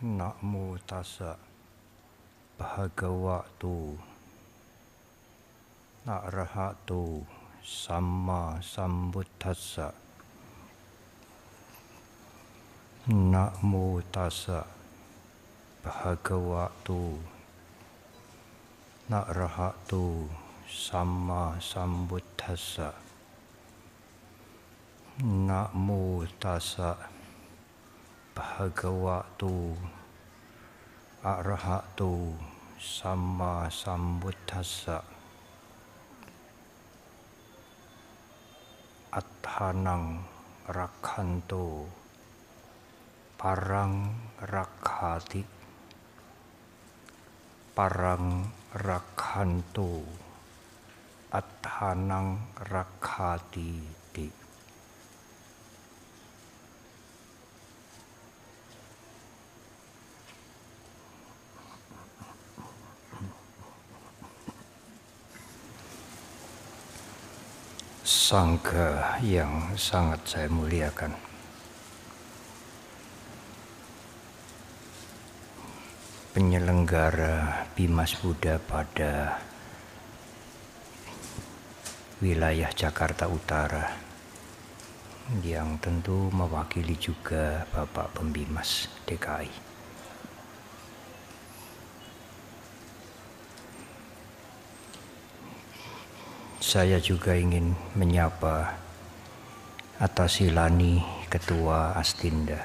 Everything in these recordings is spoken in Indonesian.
Namo tassa bhagavato arahato samma sambuddhassa. Namo tassa bhagavato arahato samma sambuddhassa. Namo tassa bhagavato arahato samma sambuddhassa. Attanang rakhanto parang rakhati. Parang rakhanto attanang rakhati ti. Sangha yang sangat saya muliakan, penyelenggara Bimas Buddha pada wilayah Jakarta Utara, yang tentu mewakili juga Bapak Pembimas DKI. Saya juga ingin menyapa Atasilani Ketua Astinda,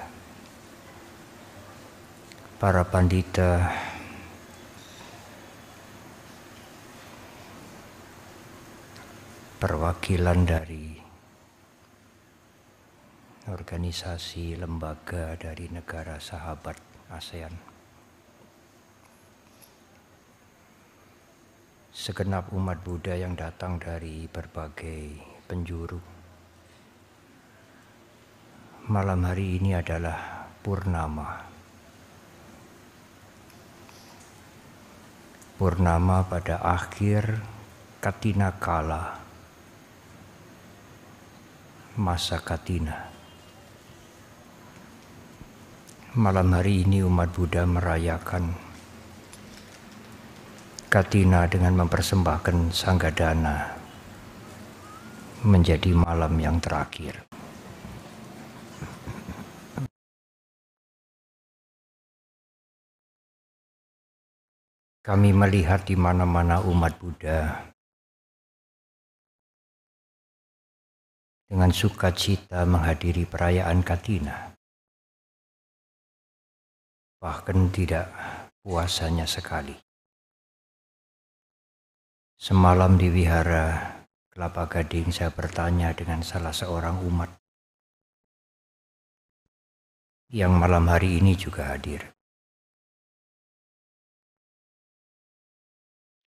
para pandita, perwakilan dari organisasi lembaga dari negara sahabat ASEAN, segenap umat Buddha yang datang dari berbagai penjuru. Malam hari ini adalah purnama. Purnama pada akhir Katina Kala, masa Katina. Malam hari ini umat Buddha merayakan Katina dengan mempersembahkan Sanggadana menjadi malam yang terakhir. Kami melihat di mana-mana umat Buddha dengan sukacita menghadiri perayaan Katina. Bahkan tidak puasanya sekali. Semalam di Wihara Kelapa Gading saya bertanya dengan salah seorang umat yang malam hari ini juga hadir.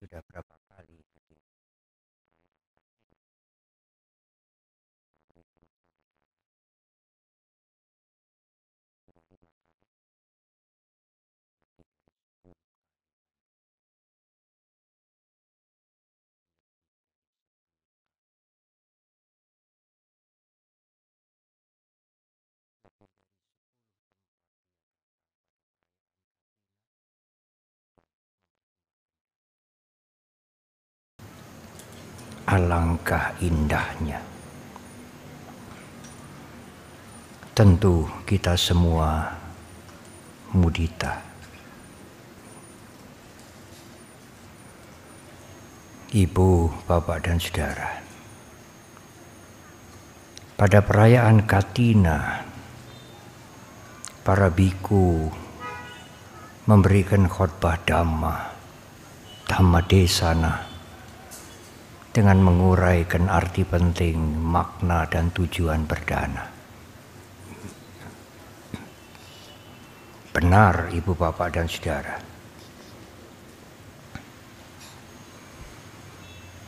Sudah berapa kali? Alangkah indahnya. Tentu kita semua mudita. Ibu, bapak dan saudara, pada perayaan Katina, para biku memberikan khotbah Dhamma Desana dengan menguraikan arti penting, makna dan tujuan berdana. Benar, ibu, bapak dan saudara.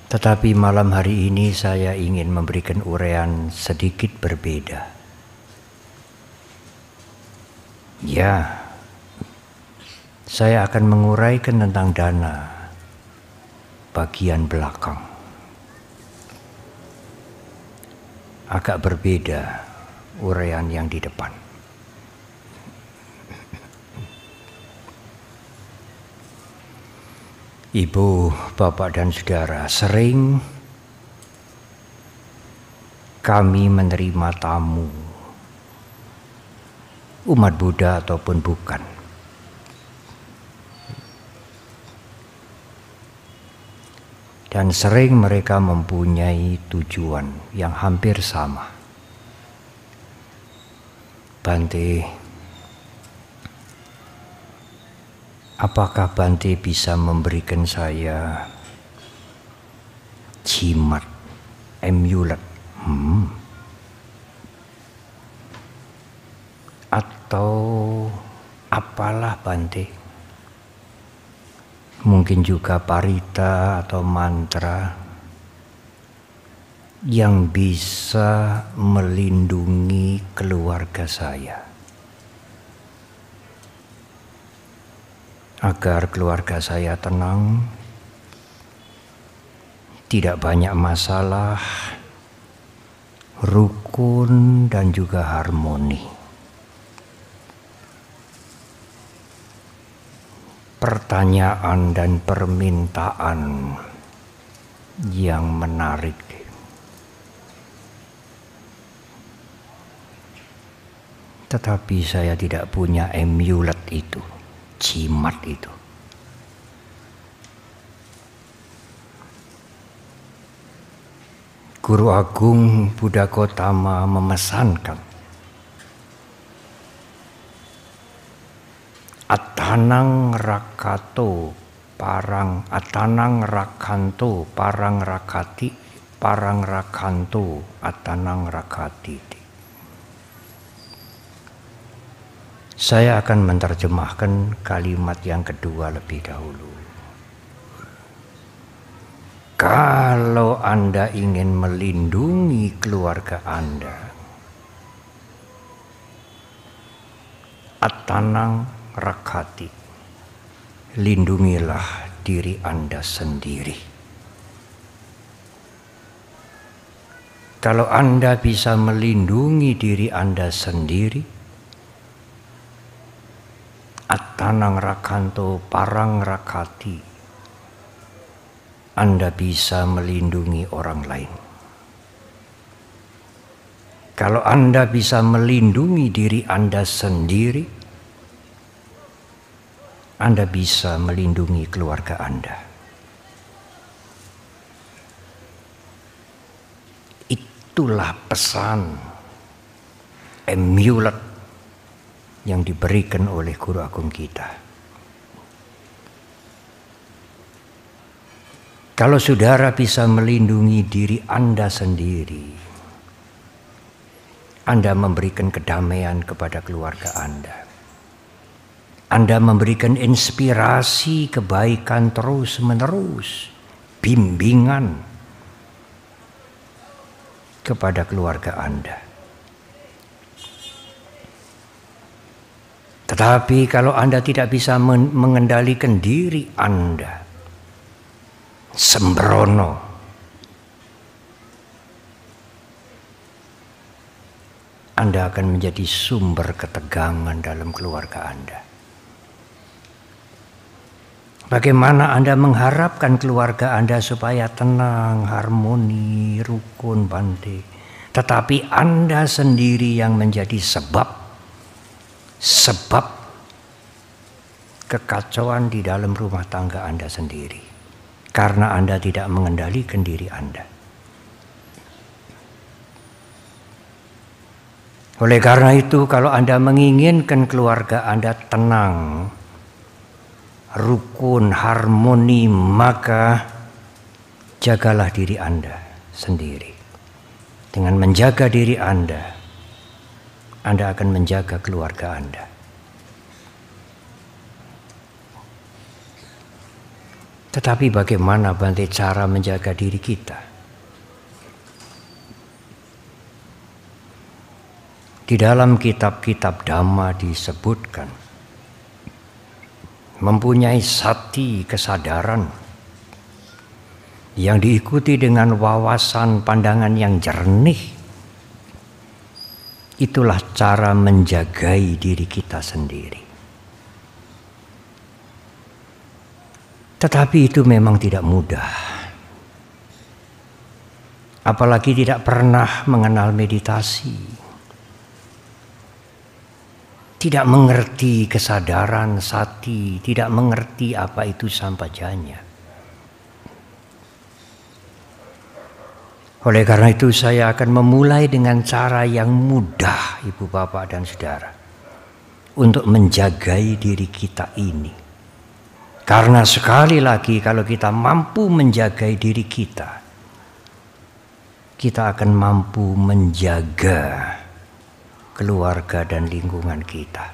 Tetapi malam hari ini saya ingin memberikan uraian sedikit berbeda. Ya, saya akan menguraikan tentang dana bagian belakang. Agak berbeda uraian yang di depan. Ibu, bapak dan saudara, sering kami menerima tamu, umat Buddha ataupun bukan. Dan sering mereka mempunyai tujuan yang hampir sama. Bante, apakah Bante bisa memberikan saya jimat, amulet? Atau apalah Bante? Mungkin juga parita atau mantra yang bisa melindungi keluarga saya, agar keluarga saya tenang, tidak banyak masalah, rukun dan juga harmoni. Pertanyaan dan permintaan yang menarik. Tetapi saya tidak punya amulet itu, jimat itu. Guru Agung Buddha Gautama memesankan, Atanang rakato parang atanang rakanto parang rakati parang rakanto atanang rakati. Saya akan menerjemahkan kalimat yang kedua lebih dahulu. Kalau Anda ingin melindungi keluarga Anda, atanang rakati, lindungilah diri Anda sendiri. Kalau Anda bisa melindungi diri Anda sendiri, atanang rakanto parang rakati, Anda bisa melindungi orang lain. Kalau Anda bisa melindungi diri Anda sendiri, Anda bisa melindungi keluarga Anda. Itulah pesan amulet yang diberikan oleh Guru Agung kita. Kalau saudara bisa melindungi diri Anda sendiri, Anda memberikan kedamaian kepada keluarga Anda. Anda memberikan inspirasi kebaikan terus-menerus, bimbingan kepada keluarga Anda. Tetapi kalau Anda tidak bisa mengendalikan diri Anda, sembrono, Anda akan menjadi sumber ketegangan dalam keluarga Anda. Bagaimana Anda mengharapkan keluarga Anda supaya tenang, harmoni, rukun, Bante, tetapi Anda sendiri yang menjadi sebab kekacauan di dalam rumah tangga Anda sendiri, karena Anda tidak mengendalikan diri Anda. Oleh karena itu, kalau Anda menginginkan keluarga Anda tenang, rukun, harmoni, maka jagalah diri Anda sendiri. Dengan menjaga diri Anda akan menjaga keluarga Anda. Tetapi bagaimana Bante cara menjaga diri kita? Di dalam kitab-kitab Dhamma disebutkan, mempunyai sati, kesadaran yang diikuti dengan wawasan pandangan yang jernih, itulah cara menjagai diri kita sendiri. Tetapi itu memang tidak mudah. Apalagi tidak pernah mengenal meditasi. Tidak mengerti kesadaran sati, tidak mengerti apa itu sampajanya. Oleh karena itu saya akan memulai dengan cara yang mudah, Ibu Bapak dan Saudara, untuk menjagai diri kita ini. Karena sekali lagi kalau kita mampu menjagai diri kita, kita akan mampu menjaga keluarga dan lingkungan kita.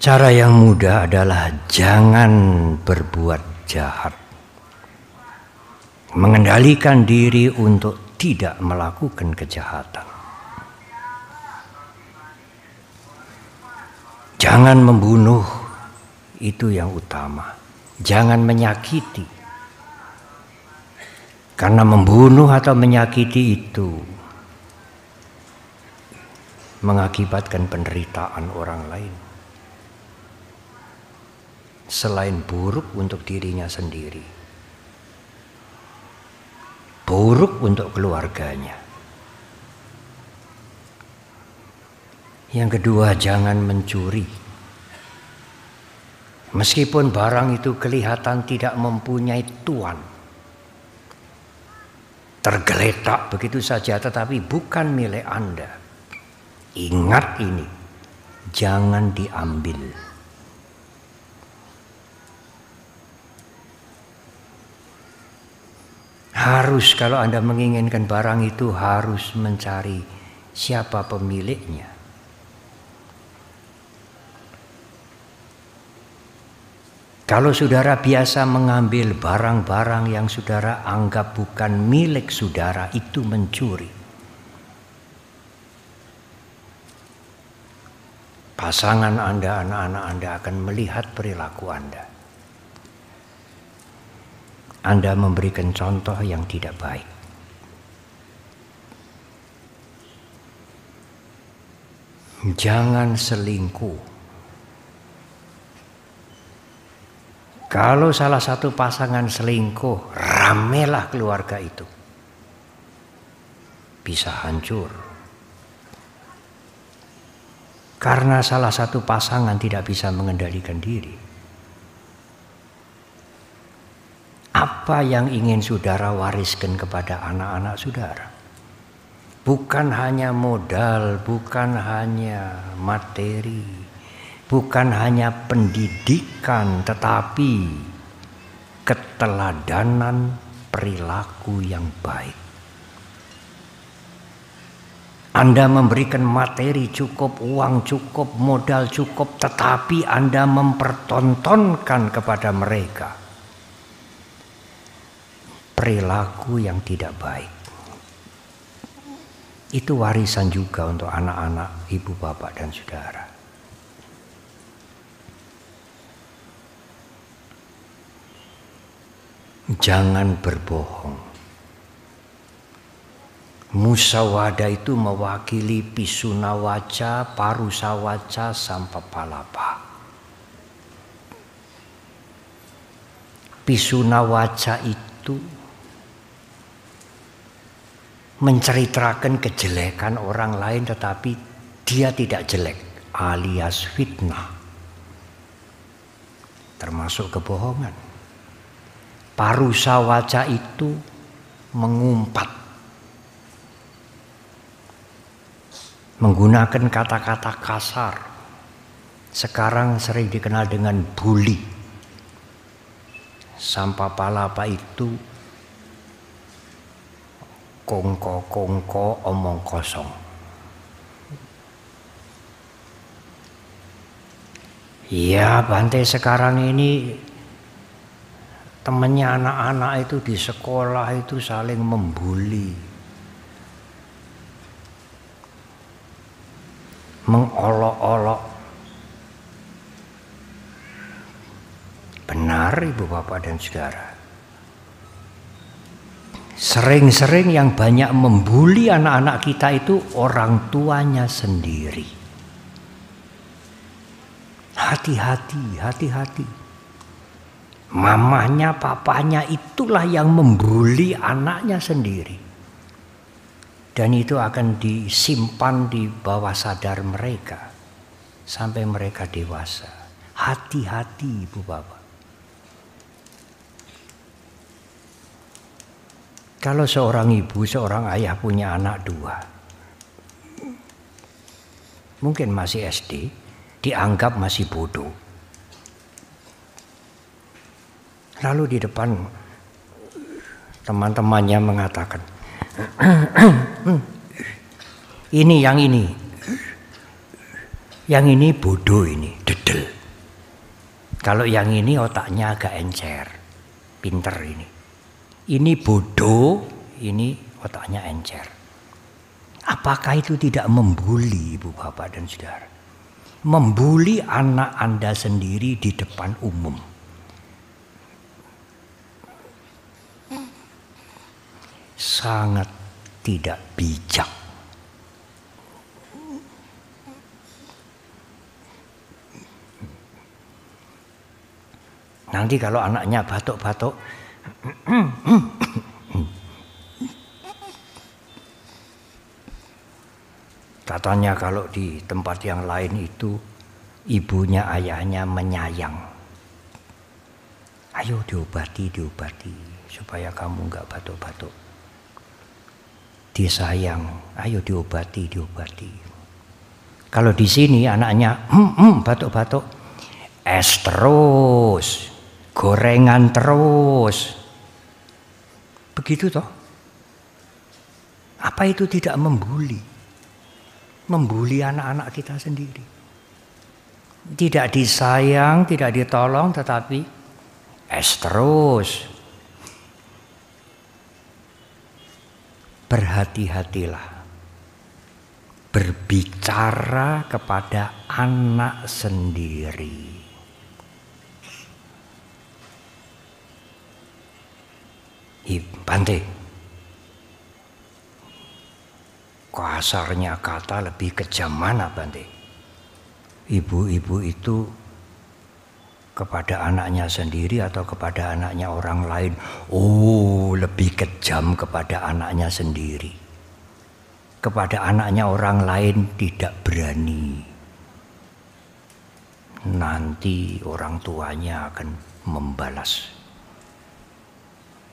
Cara yang mudah adalah jangan berbuat jahat. Mengendalikan diri untuk tidak melakukan kejahatan. Jangan membunuh, itu yang utama. Jangan menyakiti. Karena membunuh atau menyakiti itu mengakibatkan penderitaan orang lain. Selain buruk untuk dirinya sendiri, buruk untuk keluarganya. Yang kedua, jangan mencuri. Meskipun barang itu kelihatan tidak mempunyai tuan, tergeletak begitu saja, tetapi bukan milik Anda. Ingat ini, jangan diambil. Harus, kalau Anda menginginkan barang itu, harus mencari siapa pemiliknya. Kalau saudara biasa mengambil barang-barang yang saudara anggap bukan milik saudara, itu mencuri. Pasangan Anda, anak-anak Anda akan melihat perilaku Anda. Anda memberikan contoh yang tidak baik. Jangan selingkuh. Kalau salah satu pasangan selingkuh, ramelah keluarga itu. Bisa hancur. Karena salah satu pasangan tidak bisa mengendalikan diri. Apa yang ingin saudara wariskan kepada anak-anak saudara? Bukan hanya modal, bukan hanya materi, bukan hanya pendidikan, tetapi keteladanan perilaku yang baik. Anda memberikan materi cukup, uang cukup, modal cukup, tetapi Anda mempertontonkan kepada mereka perilaku yang tidak baik. Itu warisan juga untuk anak-anak, ibu, bapak, dan saudara. Jangan berbohong. Musawadah itu mewakili pisunawaca, parusawaca, sampapalapa. Pisunawaca itu menceritakan kejelekan orang lain tetapi dia tidak jelek, alias fitnah, termasuk kebohongan. Parusawaca itu mengumpat, menggunakan kata-kata kasar. Sekarang sering dikenal dengan bully. Sampapalapa itu kongko-kongko, omong kosong. Ya, Bante, sekarang ini temannya anak-anak itu di sekolah itu saling membuli, mengolok-olok. Benar, ibu, bapak, dan saudara. Sering-sering yang banyak membuli anak-anak kita itu orang tuanya sendiri. Hati-hati, hati-hati. Mamanya, papanya itulah yang membuli anaknya sendiri. Dan itu akan disimpan di bawah sadar mereka sampai mereka dewasa. Hati-hati ibu bapak. Kalau seorang ibu, seorang ayah punya anak dua, mungkin masih SD, dianggap masih bodoh. Lalu di depan teman-temannya mengatakan, ini yang ini bodoh, ini dedel. Kalau yang ini otaknya agak encer, pinter ini. Ini bodoh, ini otaknya encer. Apakah itu tidak membuli ibu bapak dan saudara? Membuli anak Anda sendiri di depan umum. Sangat tidak bijak. Nanti kalau anaknya batuk-batuk, katanya kalau di tempat yang lain itu ibunya ayahnya menyayang. Ayo diobati supaya kamu enggak batuk-batuk. Disayang, ayo diobati. Kalau di sini anaknya batuk-batuk, es terus, gorengan terus. Begitu toh? Apa itu tidak membuli? Membuli anak-anak kita sendiri. Tidak disayang, tidak ditolong, tetapi es terus. Berhati-hatilah berbicara kepada anak sendiri. Bante, kasarnya kata lebih kejam mana Bante? Ibu-ibu itu kepada anaknya sendiri atau kepada anaknya orang lain? Oh, lebih kejam kepada anaknya sendiri. Kepada anaknya orang lain tidak berani. Nanti orang tuanya akan membalas.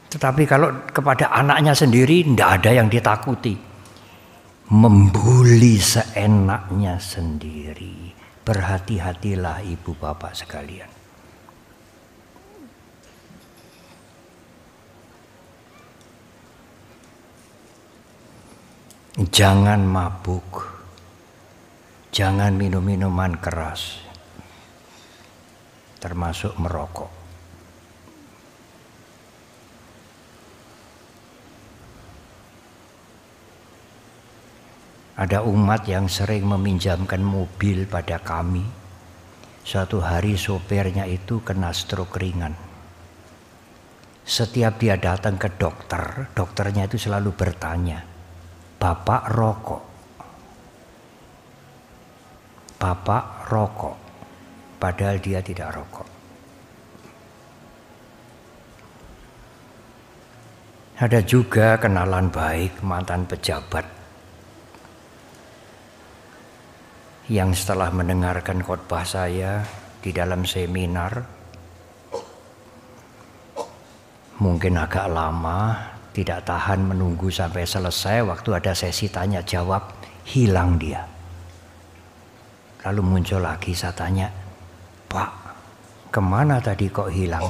Tetapi kalau kepada anaknya sendiri tidak ada yang ditakuti. Membuli seenaknya sendiri. Berhati-hatilah ibu bapak sekalian. Jangan mabuk, jangan minum minuman keras, termasuk merokok. Ada umat yang sering meminjamkan mobil pada kami. Suatu hari sopirnya itu kena stroke ringan. Setiap dia datang ke dokter, dokternya itu selalu bertanya, Bapak rokok? Bapak rokok? Padahal dia tidak rokok. Ada juga kenalan baik mantan pejabat yang setelah mendengarkan khotbah saya di dalam seminar, mungkin agak lama, tidak tahan menunggu sampai selesai, waktu ada sesi tanya jawab, hilang dia. Lalu muncul lagi, saya tanya, Pak, kemana tadi kok hilang?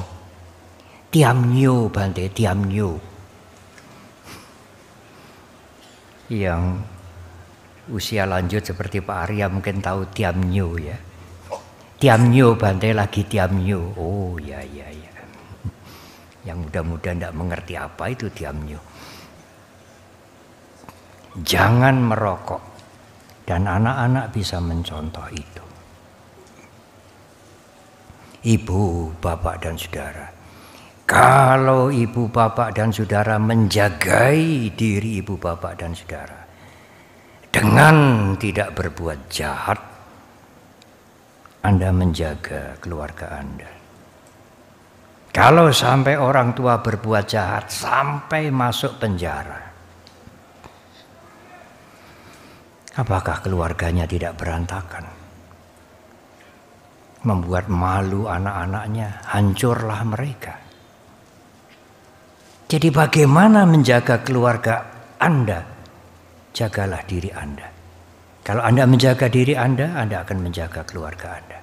Tiamnyo Bante, tiamnyo. Yang usia lanjut seperti Pak Arya mungkin tahu tiamnyo ya. Tiamnyo Bante, lagi tiamnyo. Oh ya. Yang muda-muda tidak mengerti apa itu tiamnyo. Jangan merokok. Dan anak-anak bisa mencontoh itu. Ibu, bapak dan saudara. Kalau ibu, bapak dan saudara menjagai diri ibu, bapak dan saudara dengan tidak berbuat jahat, Anda menjaga keluarga Anda. Kalau sampai orang tua berbuat jahat sampai masuk penjara, apakah keluarganya tidak berantakan? Membuat malu anak-anaknya, hancurlah mereka. Jadi bagaimana menjaga keluarga Anda? Jagalah diri Anda. Kalau Anda menjaga diri Anda akan menjaga keluarga Anda.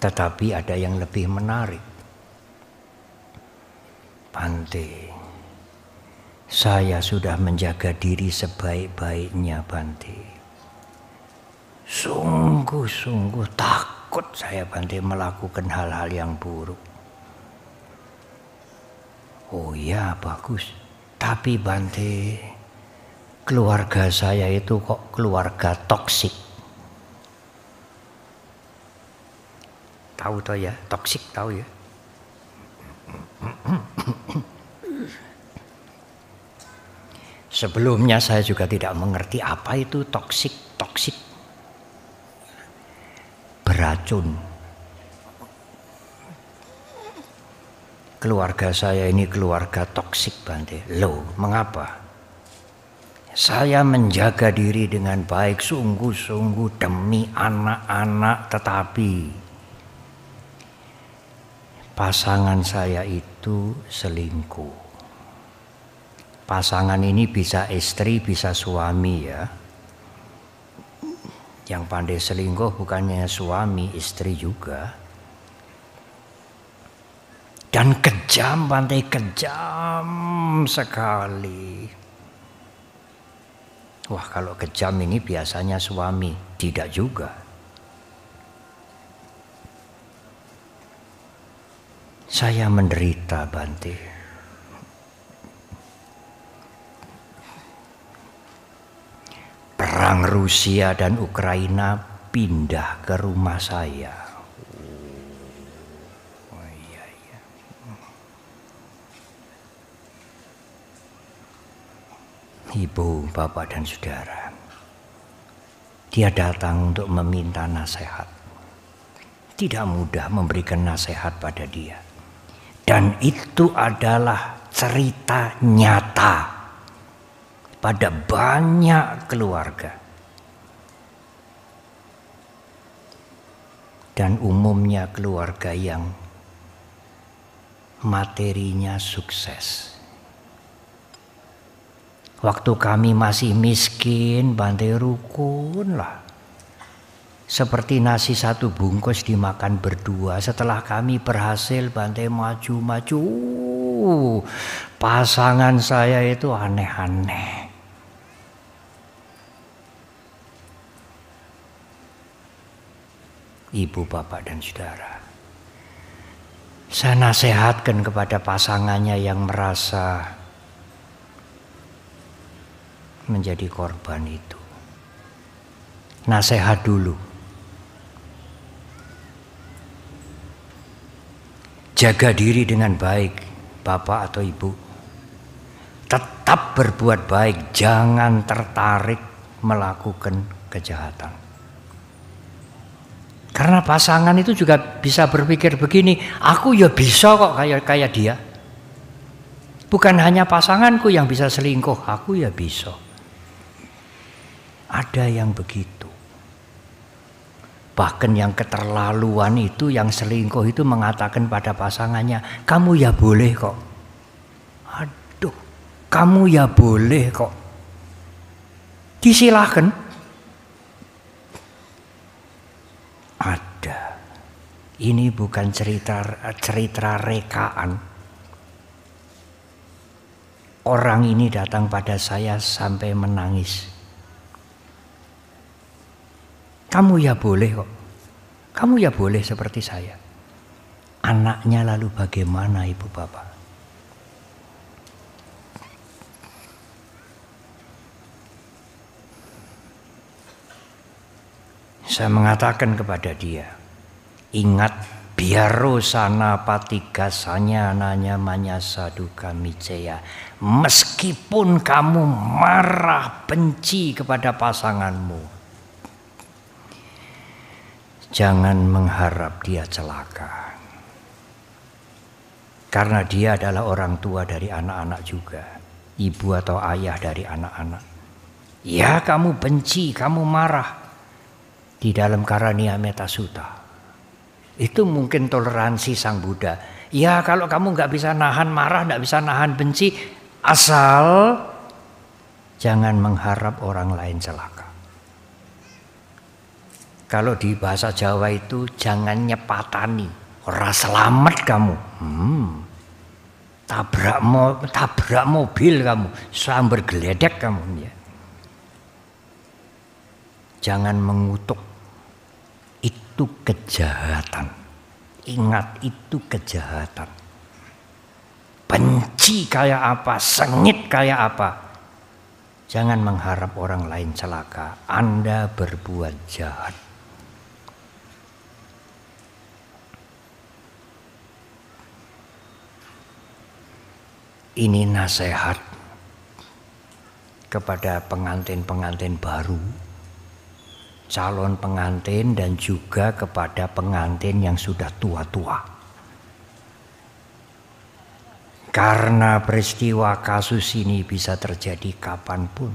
Tetapi ada yang lebih menarik. Bante, saya sudah menjaga diri sebaik-baiknya, Bante. Sungguh-sungguh takut saya, Bante, melakukan hal-hal yang buruk. Oh ya, bagus. Tapi Bante, keluarga saya itu kok keluarga toksik. Tahu toh ya, toksik tahu ya. Sebelumnya saya juga tidak mengerti apa itu toksik. Beracun. Keluarga saya ini keluarga toksik, Bante. Loh, mengapa? Saya menjaga diri dengan baik, sungguh-sungguh demi anak-anak, tetapi pasangan saya itu selingkuh. Pasangan ini bisa istri, bisa suami ya. Yang pandai selingkuh bukannya suami, istri juga. Dan kejam, Bante, kejam sekali. Wah, kalau kejam ini biasanya suami, tidak juga. Saya menderita, Bante. Perang Rusia dan Ukraina pindah ke rumah saya. Oh, iya. Ibu, bapak dan saudara, dia datang untuk meminta nasihat. Tidak mudah memberikan nasihat pada dia. Dan itu adalah cerita nyata pada banyak keluarga. Dan umumnya keluarga yang materinya sukses. Waktu kami masih miskin, Bante, rukun lah. Seperti nasi satu bungkus dimakan berdua. Setelah kami berhasil, Bante, maju-maju. Pasangan saya itu aneh-aneh. Ibu, bapak dan saudara, saya nasihatkan kepada pasangannya yang merasa menjadi korban itu. Nasihat dulu. Jaga diri dengan baik, bapak atau ibu. Tetap berbuat baik, jangan tertarik melakukan kejahatan. Karena pasangan itu juga bisa berpikir begini, aku ya bisa kok kayak dia. Bukan hanya pasanganku yang bisa selingkuh, aku ya bisa. Ada yang begitu. Bahkan yang keterlaluan itu, yang selingkuh itu mengatakan pada pasangannya, kamu ya boleh kok. Aduh, kamu ya boleh kok. Disilahkan. Ada. Ini bukan cerita rekaan. Orang ini datang pada saya sampai menangis. Kamu ya boleh kok. Kamu ya boleh seperti saya. Anaknya lalu bagaimana, ibu bapak? Saya mengatakan kepada dia, ingat Biaro sana patigasanya nanya manyasa duka miceya. Meskipun kamu marah benci kepada pasanganmu, jangan mengharap dia celaka. Karena dia adalah orang tua dari anak-anak juga, ibu atau ayah dari anak-anak. Ya, kamu benci, kamu marah di dalam Karania Metta Sutta. Itu mungkin toleransi Sang Buddha. Ya, kalau kamu nggak bisa nahan marah, nggak bisa nahan benci, asal jangan mengharap orang lain celaka. Kalau di bahasa Jawa itu jangan nyepatani, ora selamat kamu. Tabrak mobil kamu, sambar geledek kamu ya. Jangan mengutuk, itu kejahatan. Ingat, itu kejahatan. Benci kayak apa, sengit kayak apa, jangan mengharap orang lain celaka. Anda berbuat jahat. Ini nasihat kepada pengantin-pengantin baru, calon pengantin, dan juga kepada pengantin yang sudah tua-tua. Karena peristiwa kasus ini bisa terjadi kapanpun.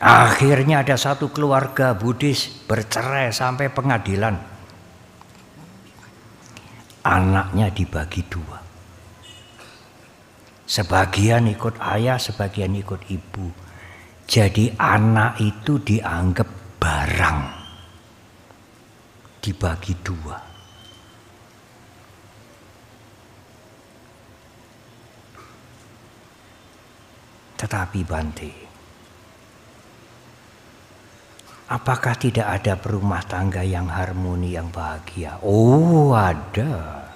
Akhirnya ada satu keluarga Buddhis bercerai sampai pengadilan. Anaknya dibagi dua. Sebagian ikut ayah, sebagian ikut ibu. Jadi anak itu dianggap barang, dibagi dua. Tetapi Bante, apakah tidak ada perumah tangga yang harmoni, yang bahagia? Oh, ada.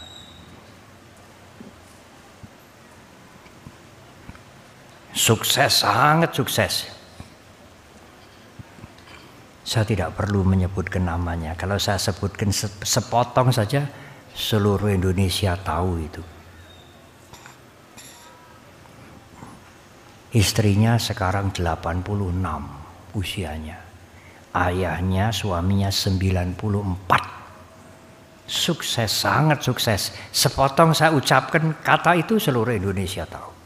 Sukses, sangat sukses. Saya tidak perlu menyebutkan namanya. Kalau saya sebutkan sepotong saja, seluruh Indonesia tahu itu. Istrinya sekarang 86 usianya. Ayahnya, suaminya 94. Sukses, sangat sukses. Sepotong saya ucapkan kata itu, seluruh Indonesia tahu.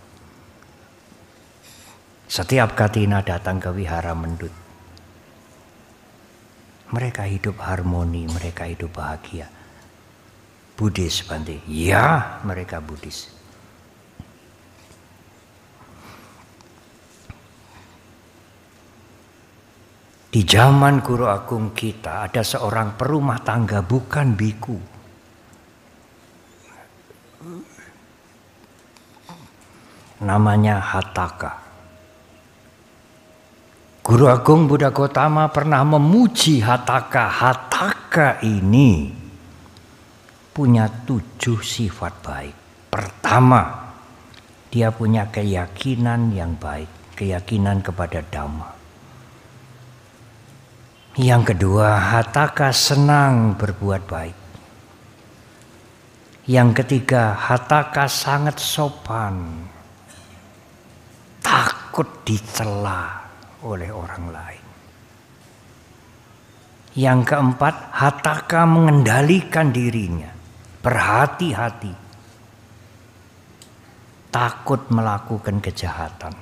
Setiap Katina datang ke Wihara Mendut, mereka hidup harmoni, mereka hidup bahagia. Buddhis, Bante? Ya, mereka Buddhis. Di zaman Guru Agung kita ada seorang perumah tangga, bukan biku. Namanya Hataka. Guru Agung Buddha Gautama pernah memuji Hataka. Hataka ini punya 7 sifat baik. Pertama, dia punya keyakinan yang baik, keyakinan kepada Dhamma. Yang kedua, Hataka senang berbuat baik. Yang ketiga, Hataka sangat sopan, takut dicela oleh orang lain. Yang keempat, Hataka mengendalikan dirinya, berhati-hati, takut melakukan kejahatan.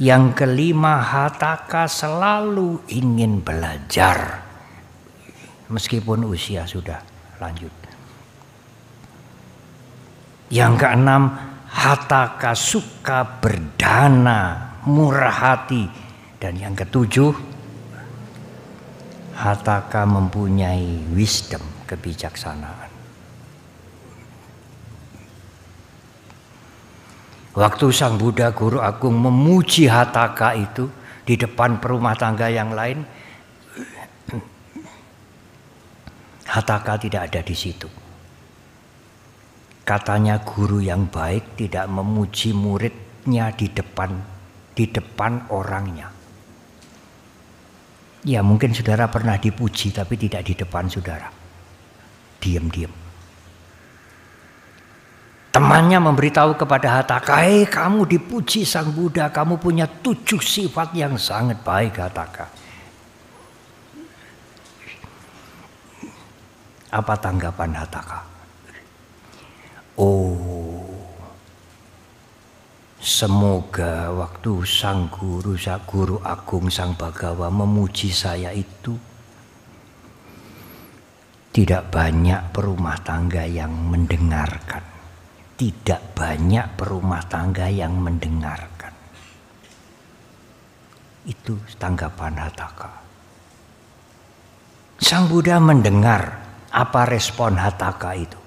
Yang kelima, Hataka selalu ingin belajar meskipun usia sudah lanjut. Yang keenam, Hataka suka berdana, murah hati. Dan yang ketujuh, Hataka mempunyai wisdom, kebijaksanaan. Waktu Sang Buddha Guru Agung memuji Hataka itu di depan perumah tangga yang lain, Hataka tidak ada di situ. Katanya guru yang baik tidak memuji muridnya di depan orangnya. Ya mungkin saudara pernah dipuji tapi tidak di depan saudara. Diam-diam. Temannya memberitahu kepada Hataka, kamu dipuji Sang Buddha, kamu punya 7 sifat yang sangat baik Hataka. Apa tanggapan Hataka? Oh, semoga waktu Sang Guru Agung Sang Bhagawa memuji saya itu tidak banyak perumah tangga yang mendengarkan. Tidak banyak perumah tangga yang mendengarkan. Itu tanggapan Hataka. Sang Buddha mendengar apa respon Hataka itu.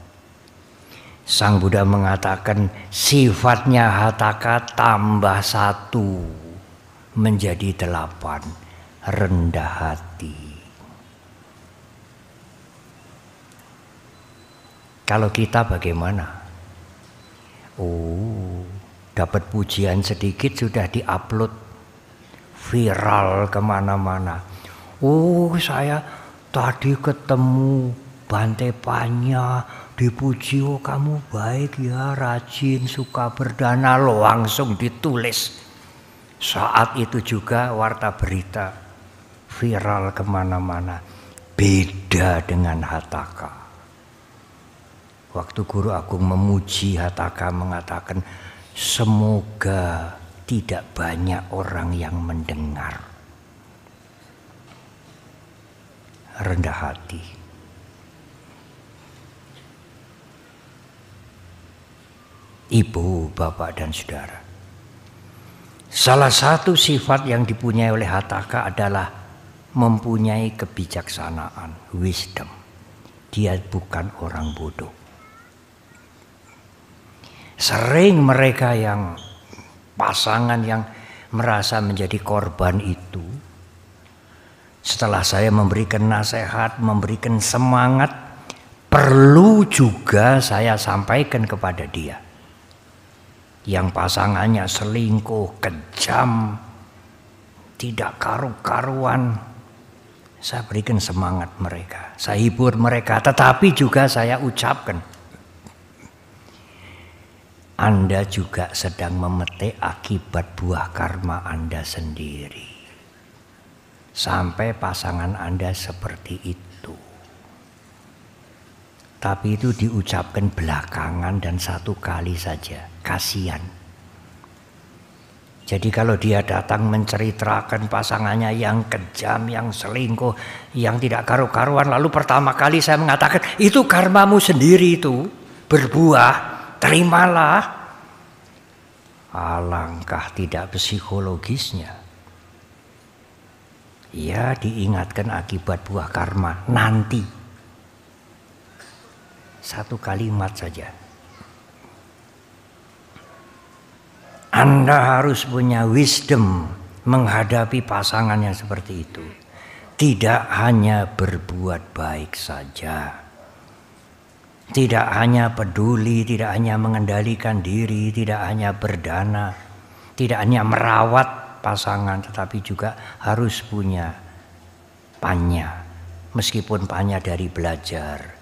Sang Buddha mengatakan sifatnya Hataka tambah 1 menjadi 8, rendah hati. Kalau kita bagaimana? Oh, dapat pujian sedikit sudah diupload viral kemana-mana. Oh, saya tadi ketemu Bante Panya, dipuji, oh kamu baik ya, rajin, suka berdana, loh langsung ditulis. Saat itu juga warta berita viral kemana-mana. Beda dengan Hataka. Waktu Guru Agung memuji Hataka mengatakan, semoga tidak banyak orang yang mendengar. Rendah hati. Ibu, bapak dan saudara. Salah satu sifat yang dipunyai oleh Hataka adalah mempunyai kebijaksanaan, wisdom. Dia bukan orang bodoh. Sering mereka yang pasangan yang merasa menjadi korban itu, setelah saya memberikan nasihat, memberikan semangat, perlu juga saya sampaikan kepada dia. Yang pasangannya selingkuh, kejam, tidak karu-karuan, saya berikan semangat mereka, saya hibur mereka, tetapi juga saya ucapkan, Anda juga sedang memetik akibat buah karma Anda sendiri. Sampai pasangan Anda seperti itu. Tapi itu diucapkan belakangan dan 1 kali saja. Kasihan. Jadi kalau dia datang menceritakan pasangannya yang kejam, yang selingkuh, yang tidak karu-karuan, lalu pertama kali saya mengatakan, itu karmamu sendiri itu, berbuah. Terimalah. Alangkah tidak psikologisnya. Ya, diingatkan akibat buah karma nanti. 1 kalimat saja. Anda harus punya wisdom menghadapi pasangan yang seperti itu. Tidak hanya berbuat baik saja. Tidak hanya peduli, tidak hanya mengendalikan diri, tidak hanya berdana, tidak hanya merawat pasangan, tetapi juga harus punya panya, meskipun panya dari belajar.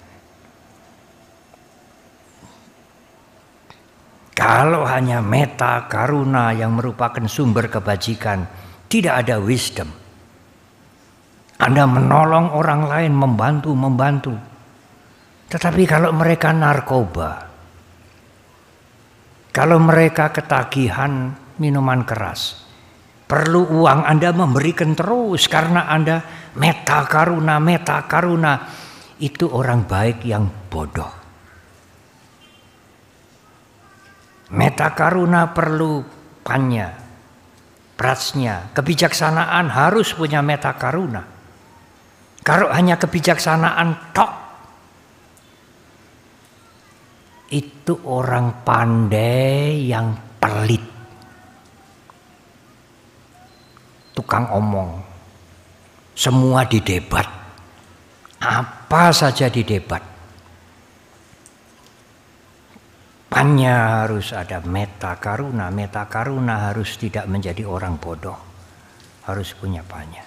Kalau hanya metta karuna yang merupakan sumber kebajikan, tidak ada wisdom. Anda menolong orang lain, membantu. Tetapi kalau mereka narkoba, kalau mereka ketagihan minuman keras, perlu uang, Anda memberikan terus karena Anda metta karuna. Itu orang baik yang bodoh. Metta karuna perlu panya, prajna, kebijaksanaan harus punya metta karuna. Kalau hanya kebijaksanaan tok, itu orang pandai yang pelit, tukang omong, semua didebat, apa saja didebat. Panya harus ada metta karuna harus tidak menjadi orang bodoh, harus punya panya.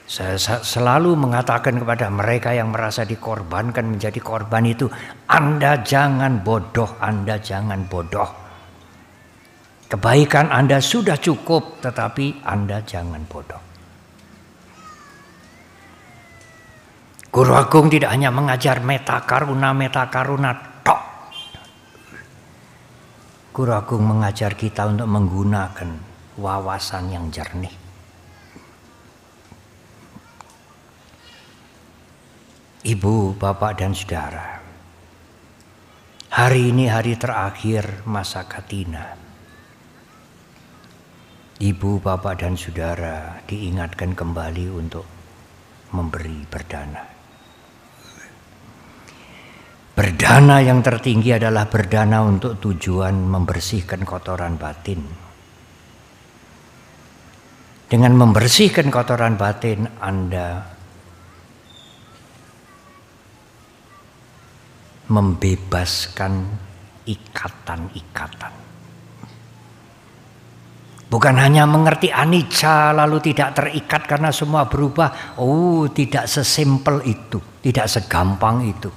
Saya selalu mengatakan kepada mereka yang merasa dikorbankan menjadi korban itu, Anda jangan bodoh, Anda jangan bodoh. Kebaikan Anda sudah cukup, tetapi Anda jangan bodoh. Guru Agung tidak hanya mengajar metakaruna tok. Guru Agung mengajar kita untuk menggunakan wawasan yang jernih. Ibu, bapak, dan saudara, hari ini hari terakhir masa Katina. Ibu, bapak, dan saudara diingatkan kembali untuk memberi berdana. Berdana yang tertinggi adalah berdana untuk tujuan membersihkan kotoran batin. Dengan membersihkan kotoran batin, Anda membebaskan ikatan-ikatan. Bukan hanya mengerti anicca lalu tidak terikat karena semua berubah. Oh, tidak sesimpel itu, tidak segampang itu.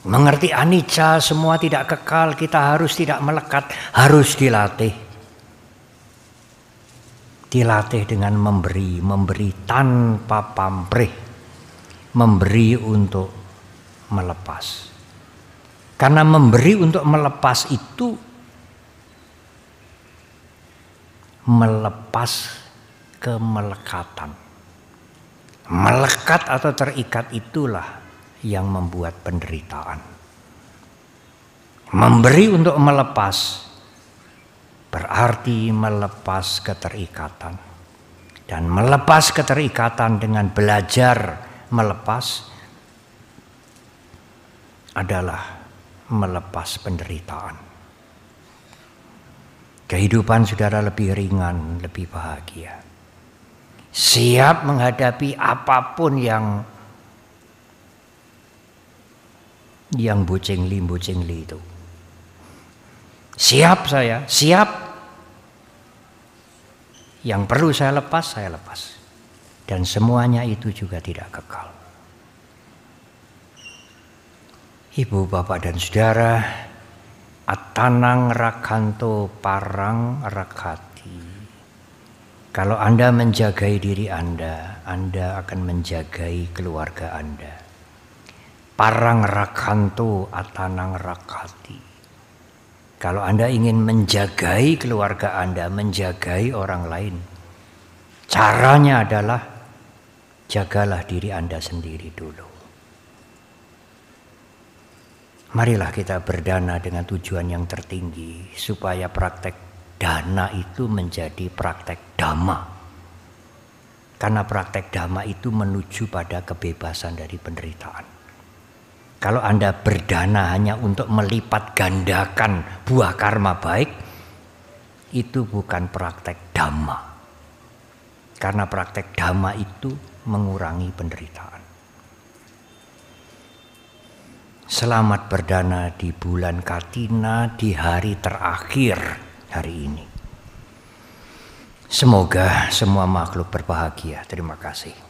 Mengerti anicca semua tidak kekal, kita harus tidak melekat, harus dilatih. Dilatih dengan memberi tanpa pamrih, memberi untuk melepas. Karena memberi untuk melepas itu melepas kemelekatan. Melekat atau terikat itulah yang membuat penderitaan. Memberi untuk melepas berarti melepas keterikatan. Dan melepas keterikatan dengan belajar melepas adalah melepas penderitaan. Kehidupan saudara lebih ringan, lebih bahagia. Siap menghadapi apapun yang bucingli itu. Siap saya, siap. Yang perlu saya lepas. Dan semuanya itu juga tidak kekal. Ibu, bapak, dan saudara, atanang rakanto parang rakati. Kalau Anda menjagai diri Anda akan menjagai keluarga Anda. Parang rakanto atanang rakati. Kalau Anda ingin menjagai keluarga Anda, menjagai orang lain, caranya adalah jagalah diri Anda sendiri dulu. Marilah kita berdana dengan tujuan yang tertinggi supaya praktek dana itu menjadi praktek dhamma. Karena praktek dhamma itu menuju pada kebebasan dari penderitaan. Kalau Anda berdana hanya untuk melipat gandakan buah karma baik, itu bukan praktek dhamma. Karena praktek dhamma itu mengurangi penderitaan. Selamat berdana di bulan Katina di hari terakhir hari ini. Semoga semua makhluk berbahagia. Terima kasih.